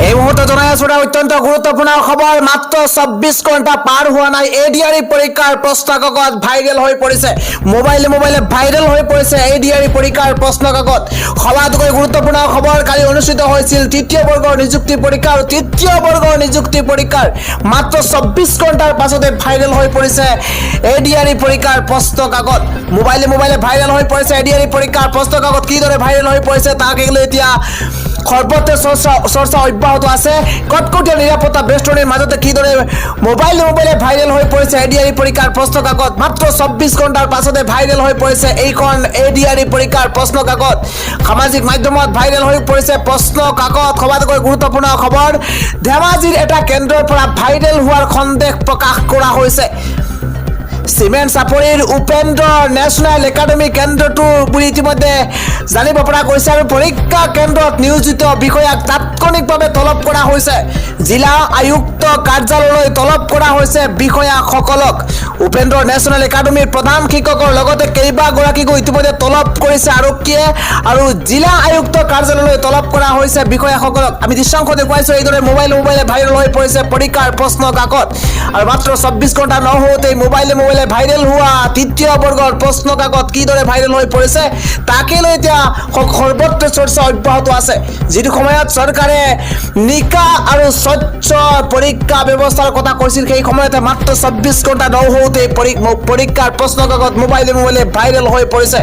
এই মুহূর্তে জনাই আছো এটা অত্যন্ত গুরুত্বপূর্ণ খবর। মাত্র 24 ঘন্টা পার হওয়া নাই এডিআরই পরীক্ষার প্রশ্ন কাকত ভাইরাল হয়ে পড়েছে। মোবাইলে ভাইরাল হয়ে পড়েছে এডিআরই পরীক্ষার প্রশ্ন কাকত। সবাতোকৈ গুরুত্বপূর্ণ খবর, কালি অনুষ্ঠিত হয়েছিল তৃতীয় বর্গ নিযুক্তি পরীক্ষা আর তৃতীয় বর্গ নিযুক্তি পরীক্ষার মাত্র 24 ঘন্টার পাছতে ভাইরাল হয়ে পড়েছে এডিআরই পরীক্ষার প্রশ্ন কাকত। মোবাইলে ভাইরাল হয়ে পড়েছে এডিআরই পরীক্ষার প্রশ্ন কাকত। কিদৰে ভাইৰাল হয়ে পড়েছে তাকে এতিয়া সৰ্বত্ৰ চৰ্চা অব্যাহত আছে। কটকটীয়া নিৰাপত্তা বেষ্টনীৰ মাজতে কিদৰে মোবাইলে ভাইরাল হয়ে পড়েছে এডিআরই পরীক্ষার প্রশ্ন কাকত। মাত্র 24 ঘন্টার পাছতে ভাইরাল হয়ে পড়েছে এইখন এডিআরই পরীক্ষার প্রশ্ন কাকত। সামাজিক মাধ্যমত ভাইরাল হয়ে পড়েছে প্রশ্ন কাকত। সবাতোকৈ গুরুত্বপূর্ণ খবর, ধেমাজির এটা কেন্দ্রের পৰা ভাইৰাল হওয়াৰ সন্দেহ প্ৰকাশ কৰা হয়েছে। সিমেন্ট চাপৰিৰ উপেন্দ্ৰ ন্যাশনাল একাডেমি কেন্দ্ৰটো বুলি ইতিমধ্যে জানিব পৰা গৈছে আৰু পৰীক্ষা কেন্দ্ৰত নিয়োজিত বিষয়াক তাৎক্ষণিকভাৱে তলব কৰা হৈছে। জিলা আয়ুক্ত কাৰ্যালয়লৈ তলব কৰা হৈছে বিষয়াসকলক। উপেন্দ্ৰ ন্যাশনাল একাডেমিৰ প্ৰধান শিক্ষকৰ লগতে কেইবাগৰাকীকো ইতিমধ্যে তলব কৰিছে আৰক্ষীয়ে আৰু জিলা আয়ুক্ত কাৰ্যালয়লৈ তলব কৰা হৈছে বিষয়াসকলক। আমি দৃশ্যাংশ দেখুৱাইছো এইদৰে মোবাইলে ভাইৰেল হৈ পৰিছে পৰীক্ষাৰ প্ৰশ্ন কাকত আৰু মাত্ৰ 24 ঘণ্টা নহওঁতেই মোবাইলে ভাইৰাল হওয়া তৃতীয় বৰ্গৰ প্ৰশ্ন কাকত কিদৰে ভাইরাল হয়ে পড়েছে তাকে লৈ এতিয়া সর্বত্র চর্চা অব্যাহত আছে। যিটো সময়ত সরকারে নিকা আর স্বচ্ছ পরীক্ষা ব্যবস্থার কথা কৈছিল সেই সময়তে মাত্র 24 ঘন্টা নহওঁতেই পরীক্ষার প্রশ্ন কাকত মোবাইলে ভাইরাল হয়ে পড়েছে।